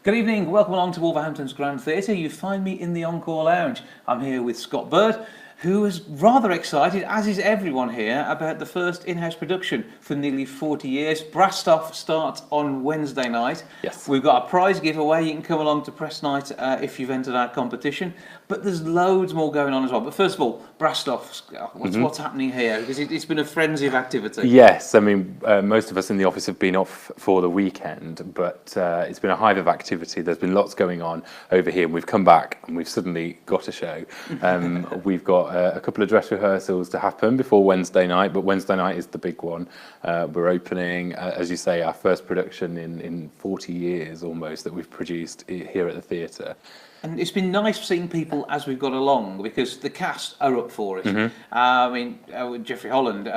Good evening, welcome along to Wolverhampton's Grand Theatre. You find me in the Encore Lounge. I'm here with Scott Bird, who is rather excited, as is everyone here, about the first in-house production for nearly 40 years. Brastoff starts on Wednesday night. Yes. We've got a prize giveaway. You can come along to press night if you've entered our competition. But there's loads more going on as well. But first of all, Brastoff, what's happening here? Because it's been a frenzy of activity. Yes, I mean, most of us in the office have been off for the weekend, but it's been a hive of activity. There's been lots going on over here. We've come back and we've suddenly got a show. We've got a couple of dress rehearsals to happen before Wednesday night, but Wednesday night is the big one. We're opening, as you say, our first production in 40 years almost that we've produced here at the theatre. And it's been nice seeing people as we've got along, because the cast are up for it. I mean, with Geoffrey Holland,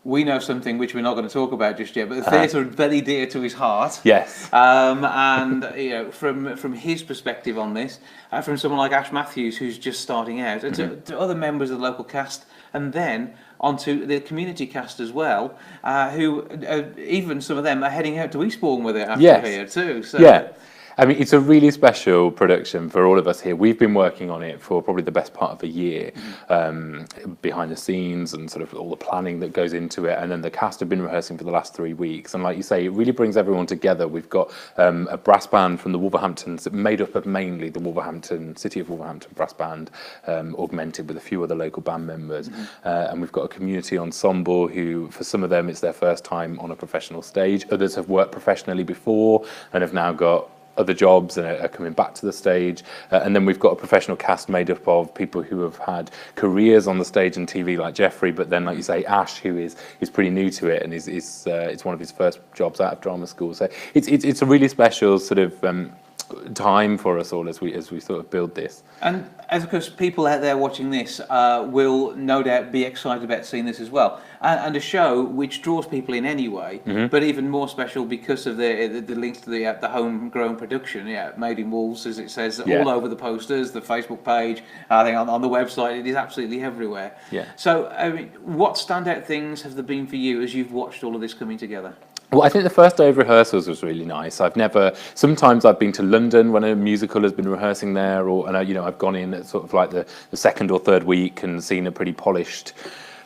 we know something which we're not going to talk about just yet, but the theatre is very dear to his heart. Yes. And you know, from his perspective on this, from someone like Ash Matthews, who's just starting out, and to other members of the local cast, and then onto the community cast as well, who even some of them are heading out to Eastbourne with it after here too. So. Yeah. I mean, it's a really special production for all of us here. We've been working on it for probably the best part of a year, behind the scenes and sort of all the planning that goes into it. And then the cast have been rehearsing for the last 3 weeks. And like you say, it really brings everyone together. We've got a brass band from the Wolverhamptons, made up of mainly the City of Wolverhampton brass band, augmented with a few other local band members. And we've got a community ensemble who, for some of them, it's their first time on a professional stage. Others have worked professionally before and have now got other jobs and are coming back to the stage, and then we've got a professional cast made up of people who have had careers on the stage and TV, like Geoffrey, but then, like you say, Ash, who is pretty new to it and is it's one of his first jobs out of drama school. So it's a really special sort of time for us all as we sort of build this. And of course, people out there watching this will no doubt be excited about seeing this as well. And a show which draws people in anyway, but even more special because of the links to the homegrown production, made in Wolves, as it says, all over the posters, the Facebook page, I think on the website, it is absolutely everywhere. Yeah. So, I mean, what standout things have there been for you as you've watched all of this coming together? Well, I think the first day of rehearsals was really nice. Sometimes I've been to London when a musical has been rehearsing there, and I've gone in at sort of like the second or third week and seen a pretty polished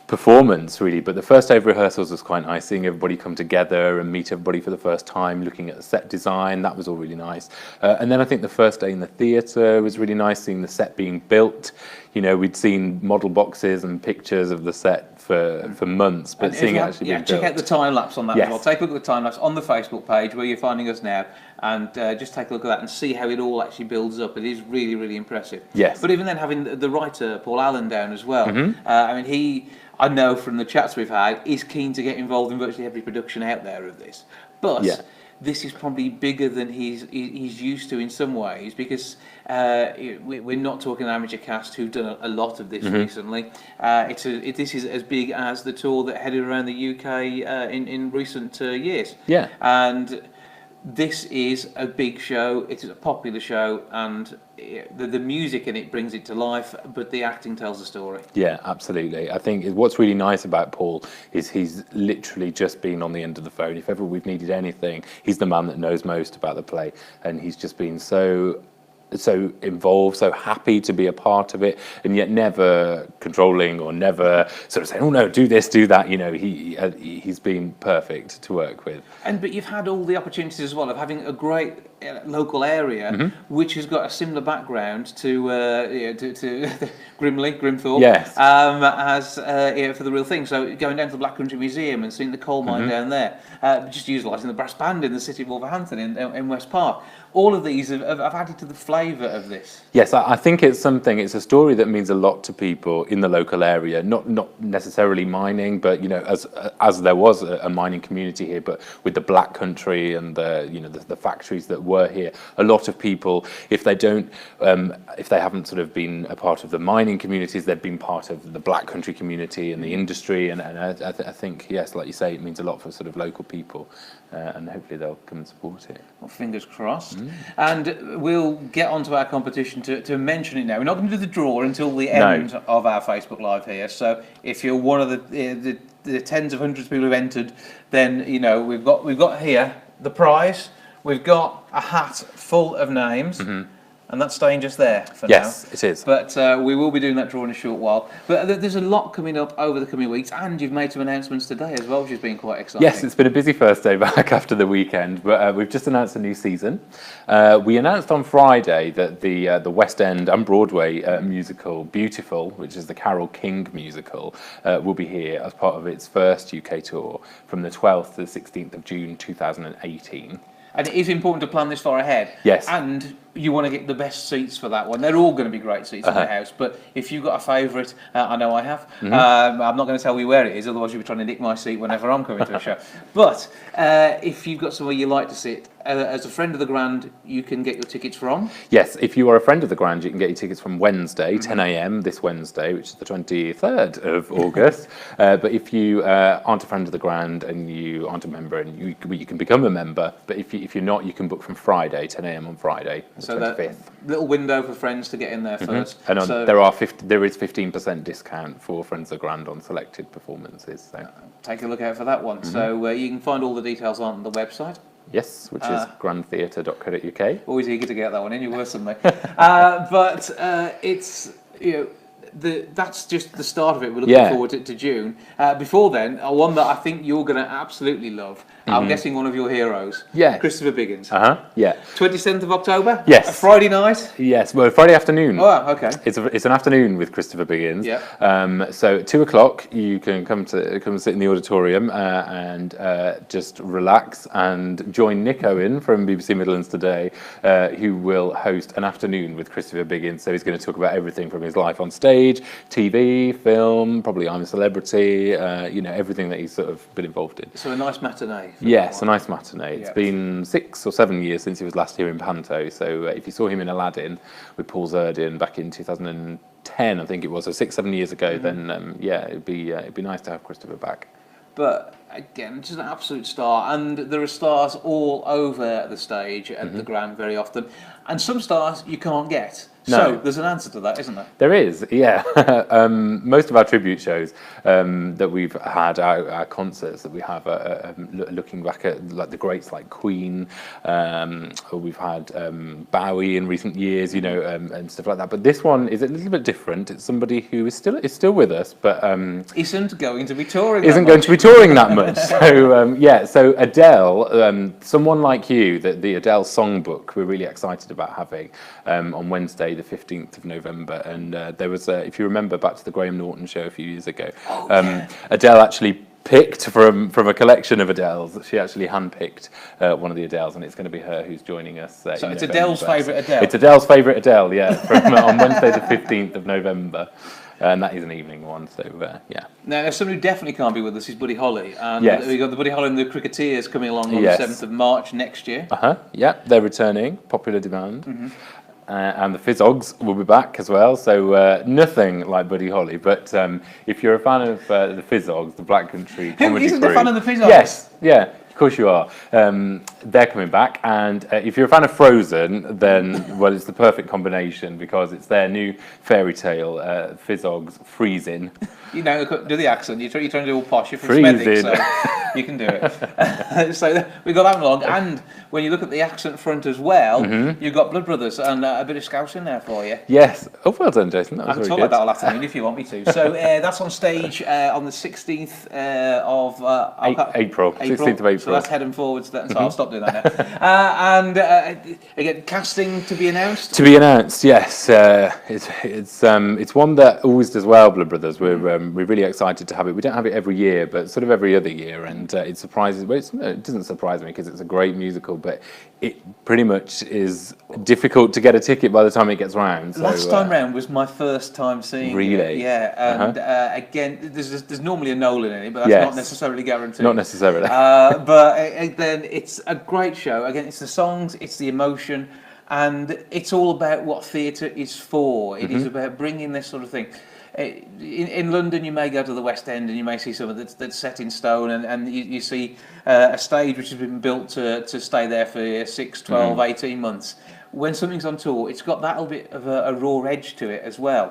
performance, really. But the first day of rehearsals was quite nice, seeing everybody come together and meet everybody for the first time, looking at the set design. That was all really nice. And then I think the first day in the theatre was really nice, seeing the set being built. We'd seen model boxes and pictures of the set for months, but seeing it actually being built. Check out the time lapse on that as well. Take a look at the time lapse on the Facebook page where you're finding us now, and just take a look at that and see how it all actually builds up. It is really, really impressive. Yes. But even then, having the writer Paul Allen down as well. I mean, I know from the chats we've had, is keen to get involved in virtually every production out there of this. But this is probably bigger than he's used to in some ways, because we're not talking an amateur cast who've done a lot of this recently. This is as big as the tour that headed around the UK in recent years. Yeah. And this is a big show. It is a popular show, and the music in it brings it to life, but the acting tells the story. Yeah, absolutely. I think what's really nice about Paul is he's literally just been on the end of the phone. If ever we've needed anything, he's the man that knows most about the play, and he's just been so involved, so happy to be a part of it, and yet never controlling or never sort of saying, "Oh no, do this, do that." He's been perfect to work with. But you've had all the opportunities as well of having a great local area, which has got a similar background to Grimthorpe. Yes. For the real thing. So going down to the Black Country Museum and seeing the coal mine down there, just utilising the brass band in the City of Wolverhampton in West Park. All of these have added to the flavour of this. Yes, I think it's a story that means a lot to people in the local area, not necessarily mining, but as there was a mining community here, but with the Black Country and the factories that were here, a lot of people, if they haven't sort of been a part of the mining communities, they've been part of the Black Country community and the industry, and I think, yes, like you say, it means a lot for sort of local people, and hopefully they'll come and support it. Well, fingers crossed. And we'll get onto our competition to mention it now. We're not going to do the draw until the end of our Facebook Live here. So if you're one of the tens of hundreds of people who've entered, then we've got here the prize, we've got a hat full of names. And that's staying just there for now. Yes, it is. But we will be doing that draw in a short while. But there's a lot coming up over the coming weeks, and you've made some announcements today as well, which has been quite exciting. Yes, it's been a busy first day back after the weekend, but we've just announced a new season. We announced on Friday that the West End and Broadway musical Beautiful, which is the Carole King musical, will be here as part of its first UK tour from the 12th to the 16th of June 2018. And it is important to plan this far ahead. Yes. And you want to get the best seats for that one. They're all going to be great seats in the house. But if you've got a favourite, I know I have. I'm not going to tell you where it is, otherwise you'll be trying to nick my seat whenever I'm coming to a show. But if you've got somewhere you like to sit, as a friend of the Grand, you can get your tickets from? Yes, if you are a friend of the Grand, you can get your tickets from Wednesday, 10 a.m. this Wednesday, which is the 23rd of August. But if you aren't a friend of the Grand and you aren't a member, and you can become a member, but if you're not, you can book from Friday, 10 a.m. on Friday, the 25th. That little window for friends to get in there first. And there is 15% discount for Friends of the Grand on selected performances. So. Take a look out for that one. So you can find all the details on the website. Yes, which is grandtheatre.co.uk. Always eager to get that one in. You're worse than me. But it's that's just the start of it. We're looking forward to June. Before then, one that I think you're going to absolutely love. I'm guessing one of your heroes. Yeah. Christopher Biggins. Yeah. 27th of October. Yes. A Friday night. Yes. Well, Friday afternoon. Oh, okay. It's an afternoon with Christopher Biggins. Yeah. So at 2:00 you can come sit in the auditorium and just relax and join Nick Owen from BBC Midlands Today, who will host an afternoon with Christopher Biggins. So he's going to talk about everything from his life on stage, TV, film, probably I'm a Celebrity, everything that he's sort of been involved in. So a nice matinee. Yes, a nice matinee. It's been 6 or 7 years since he was last here in Panto. So if you saw him in Aladdin with Paul Zerdin back in 2010, I think it was, so 6-7 years ago, then it'd be nice to have Christopher back. But again, just an absolute star, and there are stars all over the stage at the Grand very often, and some stars you can't get. No. So there's an answer to that, isn't there? There is, yeah. Most of our tribute shows that we've had, our concerts that we have, looking back at like the greats like Queen, or we've had Bowie in recent years, and stuff like that. But this one is a little bit different. It's somebody who is still with us, but isn't going to be touring. That much. So So Adele, Someone Like You, the Adele songbook, we're really excited about having on Wednesday, the 15th of November. And there was, if you remember back to the Graham Norton show a few years ago, Adele actually picked from a collection of Adeles. She actually handpicked one of the Adeles, and it's going to be her who's joining us. So it's November. Adele's favourite Adele? It's Adele's favourite Adele, yeah, on Wednesday the 15th of November. And that is an evening one, so yeah. Now, somebody who definitely can't be with us is Buddy Holly. And yes. We've got the Buddy Holly and the Cricketers coming along on the 7th of March next year. Yeah, they're returning, popular demand. And the Fizzogs will be back as well, so nothing like Buddy Holly. But if you're a fan of the Fizzogs, the Black Country comedy isn't crew, a fan of the Fizzogs? Yes, yeah. Of course you are. They're coming back, and if you're a fan of Frozen, then well, it's the perfect combination because it's their new fairy tale, Fizzogs Freezing. Do the accent. You're trying to do all posh. You're from Freezing. Smethwick, so you can do it. So we've got that one along, and when you look at the accent front as well, you've got Blood Brothers and a bit of Scouse in there for you. Yes. Oh, well done, Jason. That was I can very talk good. about that all afternoon if you want me to. So that's on stage on the 16th of April. 16th of April. So that's heading forwards. So I'll stop doing that now. And again, casting to be announced. To be announced, yes. It's one that always does well. Blood Brothers. We're really excited to have it. We don't have it every year, but sort of every other year, and it surprises. Well, it doesn't surprise me because it's a great musical, but it pretty much is difficult to get a ticket by the time it gets round. So, last time round was my first time seeing really? it. Yeah, and again, there's normally a Nolan in it, but that's not necessarily guaranteed. Not necessarily. But then it's a great show. Again, it's the songs, it's the emotion, and it's all about what theatre is for. It is about bringing this sort of thing. In London, you may go to the West End and you may see something that's set in stone, and you see a stage which has been built to stay there for 6, 12, 18 months. when something's on tour, it's got that little bit of a raw edge to it as well,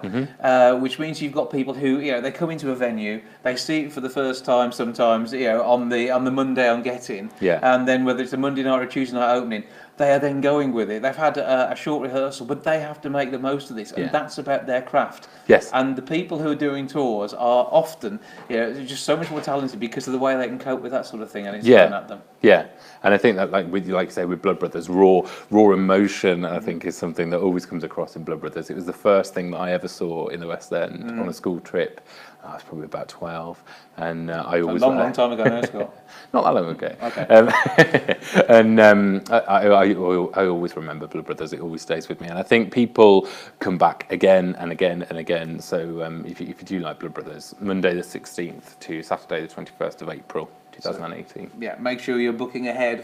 which means you've got people who, they come into a venue, they see it for the first time sometimes, on the Monday on Get-In, and then whether it's a Monday night or a Tuesday night opening, they are then going with it. They've had a short rehearsal, but they have to make the most of this, and that's about their craft. Yes. And the people who are doing tours are often, just so much more talented because of the way they can cope with that sort of thing, and it's thrown at them. Yeah, and I think that, like you say, with Blood Brothers, raw emotion, I think, is something that always comes across in Blood Brothers. It was the first thing that I ever saw in the West End on a school trip. I was probably about 12, and I always... A long time ago now, Scott. Not that long ago. Okay. And I always remember Blood Brothers. It always stays with me, and I think people come back again and again and again. So if you do like Blood Brothers, Monday the 16th to Saturday the 21st of April. 2018. Yeah, make sure you're booking ahead,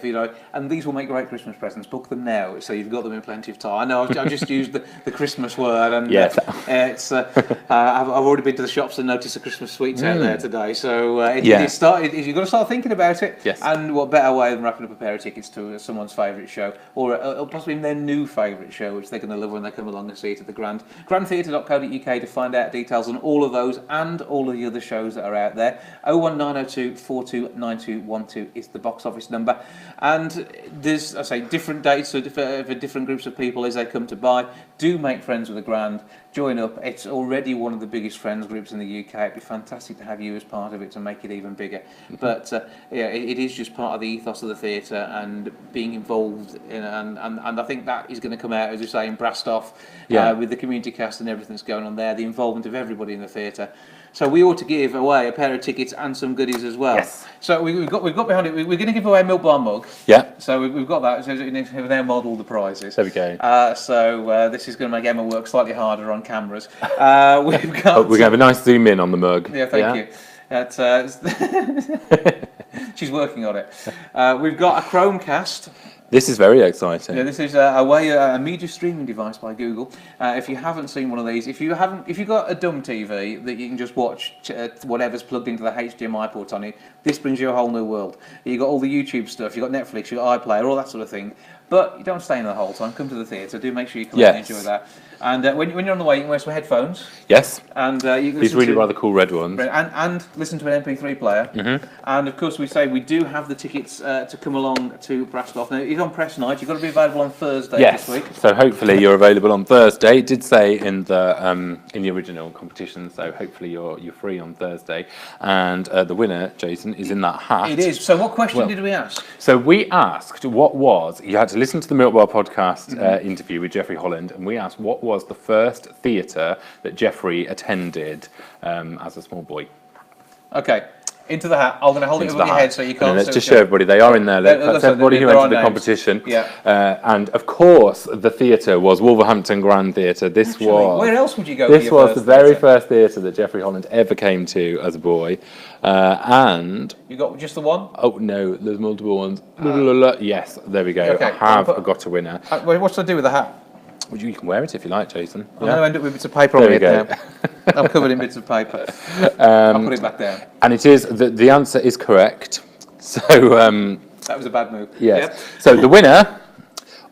and these will make great Christmas presents. Book them now, so you've got them in plenty of time. I know I've just used the Christmas word, and it's I've already been to the shops and noticed the Christmas sweets out there today. So you've got to start thinking about it. Yes. And what better way than wrapping up a pair of tickets to someone's favourite show, or possibly their new favourite show, which they're going to love when they come along and see it at the Grand. grandtheatre.co.uk to find out details on all of those and all of the other shows that are out there. 01902 429212 is the box office number, and there's, I say, different dates for different groups of people as they come to buy. Do make friends with the Grand, join up. It's already one of the biggest friends groups in the UK. It'd be fantastic to have you as part of it to make it even bigger. But it is just part of the ethos of the theatre and being involved in, and I think that is going to come out, as you say, in Brastoff, with the community cast and everything that's going on there, the involvement of everybody in the theatre. So we ought to give away a pair of tickets and some goodies as well. Yes. So we've got behind it. We're going to give away a Milk Bar mug. Yeah. So we've got that. So we've now modelled the prizes. There we go. So this is going to make Emma work slightly harder on cameras. We've got. We're going to have a nice zoom in on the mug. Yeah, thank you. She's working on it. We've got a Chromecast. This is very exciting. Yeah, this is a media streaming device by Google. If you haven't seen one of these, if you've got a dumb TV that you can just watch whatever's plugged into the HDMI port on it, this brings you a whole new world. You've got all the YouTube stuff, you've got Netflix, you've got iPlayer, all that sort of thing. But you don't stay in the whole time. Come to the theatre. Do make sure you come and enjoy that. And when you're on the way, you can wear some headphones. Yes. And you can these really rather cool red ones. And listen to an MP3 player. Mm-hmm. And of course, we say we do have the tickets to come along to Brastoff. Now, it's on press night. You've got to be available on Thursday this week. So hopefully you're available on Thursday. It did say in the original competition. So hopefully you're free on Thursday. And the winner, Jason, is in that hat. It is. So what question did we ask? So we asked you had to listen to the Milk Bar podcast interview with Geoffrey Holland, and we asked what was the first theatre that Geoffrey attended as a small boy. Okay, into the hat. I'm going to hold it above your head so you can't. Let's just show everybody. They are in there. That's everybody who entered the competition. Yeah. And of course, the theatre was Wolverhampton Grand Theatre. Where else would you go? This was the very first theatre that Geoffrey Holland ever came to as a boy. And you got just the one? Oh no, there's multiple ones. Yes, there we go. Okay. I have got a winner. What should I do with the hat? Well, you can wear it if you like, Jason. I'm going to end up with bits of paper on it now. I'm covered in bits of paper. I'll put it back down. And it is the answer is correct. So that was a bad move. Yes. Yep. So the winner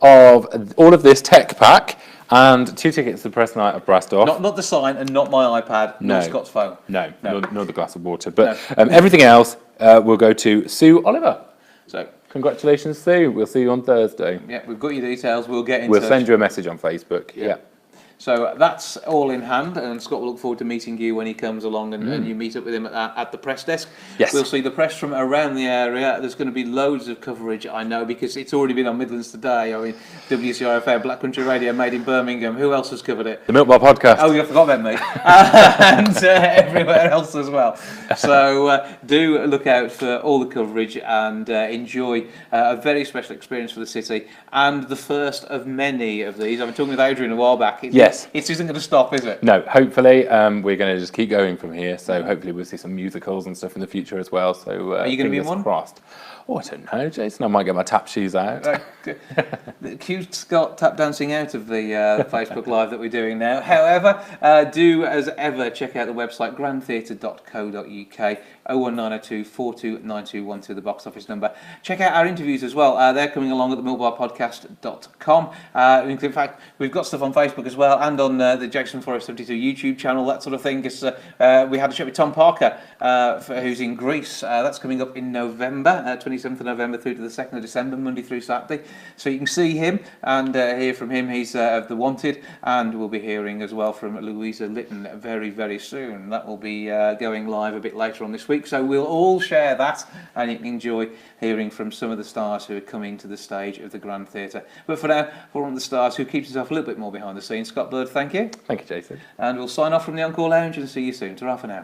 of all of this tech pack and 2 tickets to the press night of Brastoff. Not the sign and not my iPad. No. Nor Scott's phone. No. Nor the glass of water. But everything else will go to Sue Oliver. So. Congratulations, Sue. We'll see you on Thursday. Yeah, we've got your details. We'll get in touch. We'll send you a message on Facebook. Yeah. So that's all in hand, and Scott will look forward to meeting you when he comes along and you meet up with him at the press desk. Yes. We'll see the press from around the area. There's going to be loads of coverage, I know, because it's already been on Midlands Today. I mean, WCIFM, Black Country Radio, Made in Birmingham. Who else has covered it? The Milk Bar podcast. Oh, you forgot about me. And everywhere else as well. So do look out for all the coverage and enjoy a very special experience for the city and the first of many of these. I was talking with Adrian a while back. Yes. It isn't going to stop, is it? No, hopefully we're going to just keep going from here. So hopefully we'll see some musicals and stuff in the future as well. So Are you going to be in one? Crossed. Oh, I don't know, Jason. I might get my tap shoes out. Cue Scott tap dancing out of the Facebook Live that we're doing now. However, do as ever check out the website grandtheatre.co.uk. 01902 429212, the box office number. Check out our interviews as well. They're coming along at the millbarpodcast.com. In fact, we've got stuff on Facebook as well, and on the Jackson Forest 72 YouTube channel, that sort of thing. Because we had a chat with Tom Parker, who's in Greece. That's coming up in November, 27th of November through to the 2nd of December, Monday through Saturday. So you can see him and hear from him. He's of The Wanted, and we'll be hearing as well from Louisa Lytton very, very soon. That will be going live a bit later on this week. So we'll all share that, and you can enjoy hearing from some of the stars who are coming to the stage of the Grand Theatre. But for now, for one of the stars who keeps himself a little bit more behind the scenes, Scott Bird, thank you. Thank you, Jason. And we'll sign off from the Encore Lounge and see you soon. Ta-ra for now.